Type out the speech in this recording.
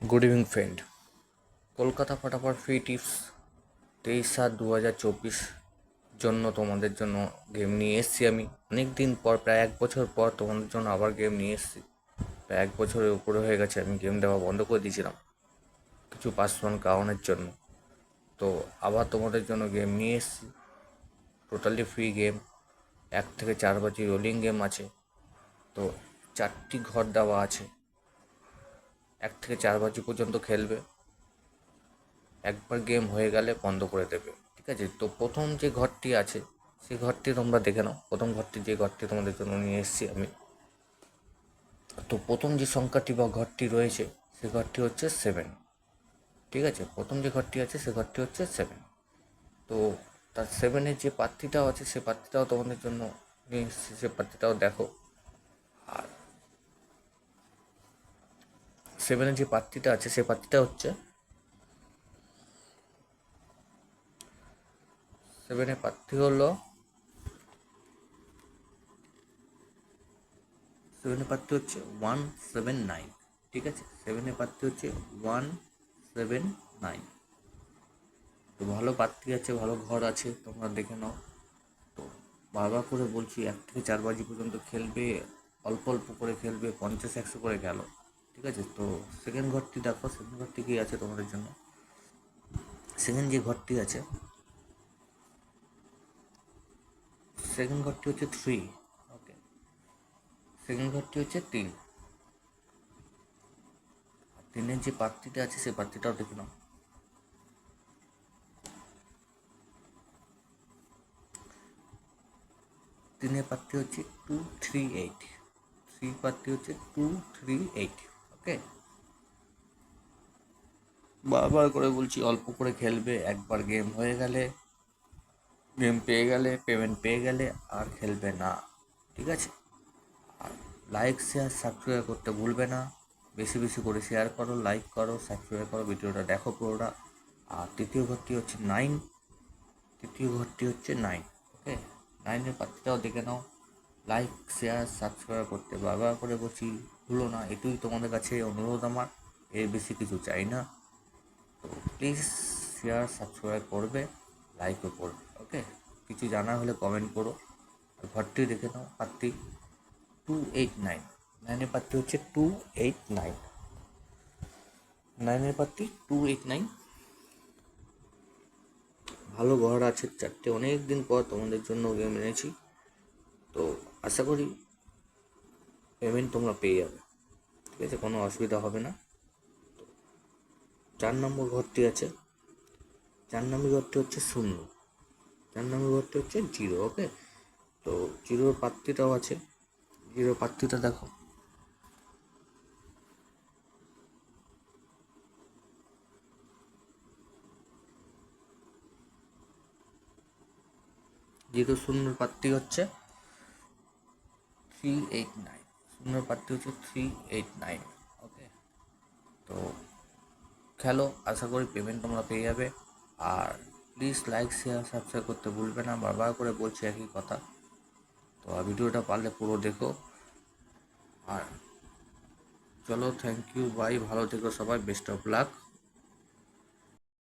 Good evening friend. Kolkata ফটাফট free tips 23/7/2024 জন্য তোমাদের জন্য গেম নিয়ে এসেছি। আমি অনেক দিন পর, প্রায় 1 বছর পর তোমাদের জন্য আবার গেম নিয়ে এসেছি। প্রায় 1 বছরের উপরে হয়ে গেছে আমি গেম দেওয়া বন্ধ করে দিয়েছিলাম কিছু পার্সোনাল কারণের জন্য। তো আবার তোমাদের জন্য গেম নিয়ে এসেছি, টোটালি ফ্রি গেম। 1 থেকে 4 বাজি রোলিং গেম আছে। তো 4টি ঘর দেওয়া আছে, 1 থেকে 4 বাজি পর্যন্ত খেলবে। একবার গেম হয়ে গেলে বন্ধ করে দেবে, ঠিক আছে? তো প্রথম যে ঘরটি আছে সেই ঘরটি তোমরা দেখে নাও। প্রথম ঘরটি, যে ঘরটি তোমাদের জন্য নিয়ে এসেছি আমি, তো প্রথম যে সংখ্যাটি বা ঘরটি রয়েছে সে ঘরটি হচ্ছে 7, ঠিক আছে? প্রথম যে ঘরটি আছে সে ঘরটি হচ্ছে 7। তো তার 7-এর যে প্রার্থীটাও আছে সে প্রার্থীটাও তোমাদের জন্য নিয়ে এসেছি, সে প্রার্থীটাও দেখো। আর 7-এর যে প্রার্থীটা আছে সে প্রার্থীটা হচ্ছে, 7-এর প্রার্থী হলো, 7-এর প্রার্থী হচ্ছে 179, ঠিক আছে? 7-এর প্রার্থী হচ্ছে 179। তো ভালো প্রার্থী আছে, ভালো ঘর আছে, তোমরা দেখে নাও। তো বারবার করে বলছি, 1 থেকে 4 বাজি পর্যন্ত খেলবে, অল্প অল্প করে খেলবে, 50-100 করে গেল, ঠিক আছে? তো সেকেন্ড ঘরটি দেখো, সেকেন্ড ঘরটি কী আছে তোমাদের জন্য। সেকেন্ড যে ঘরটি আছে, সেকেন্ড ঘরটি হচ্ছে 3, ওকে? সেকেন্ড ঘরটি হচ্ছে 3। 3-এর যে প্রার্থীটা আছে সেই প্রার্থীটাও দেখে নাও। 3-এর প্রার্থী হচ্ছে 238, 3 প্রার্থী হচ্ছে 238, ওকে? বারবার করে বলছি অল্প করে খেলবে, একবার গেম হয়ে গেলে, গেম পেয়ে গেলে, পেমেন্ট পেয়ে গেলে আর খেলবে না, ঠিক আছে? আর লাইক, শেয়ার, সাবস্ক্রাইব করতে ভুলবে না। বেশি বেশি করে শেয়ার করো, লাইক করো, সাবস্ক্রাইব করো, ভিডিওটা দেখো পুরোটা। আর তৃতীয় ঘরটি হচ্ছে 9, তৃতীয় ঘরটি হচ্ছে 9, ওকে? 9-এর প্রার্থীটাও দেখে নাও। লাইক, শেয়ার, সাবস্ক্রাইব করতে বারবার করে বলছি, ভুলো না। এটুই তোমাদের কাছে অনুরোধ আমার, এর বেশি কিছু চাই না। তো প্লিজ শেয়ার, সাবস্ক্রাইব করবে, লাইকও করবে, ওকে? কিছু জানার হলে কমেন্ট করো। আর ঘরটি দেখে নাও, প্রার্থী 289, 9-এর প্রার্থী হচ্ছে 289, 9-এর প্রার্থী 289। ভালো ঘর আছে 4টে, অনেক দিন পর তোমাদের জন্য গেম এনেছি। তো আশা করি পেমেন্ট তোমরা পেয়ে যাবে, ঠিক আছে? কোনো অসুবিধা হবে না। 4 নম্বর ঘরটি আছে, 4 নম্বর ঘরটি হচ্ছে 0, 4 নম্বর ঘরটি হচ্ছে 0, ওকে? তো 0-র প্রার্থীটাও আছে, 0 প্রার্থীটা দেখো। 0-0 প্রার্থী হচ্ছে 389, 0 প্রার্থী হচ্ছে 389, ওকে? তো খেলো, আশা করি পেমেন্ট তোমরা পেয়ে যাবে। আর প্লিজ লাইক, শেয়ার, সাবস্ক্রাইব করতে ভুলবে না, বারবার করে বলছি একই কথা। তো ভিডিওটা পারলে পুরো দেখো। আর চলো, থ্যাংক ইউ, বাই, ভালো থেকো সবাই, বেস্ট অফ লাক।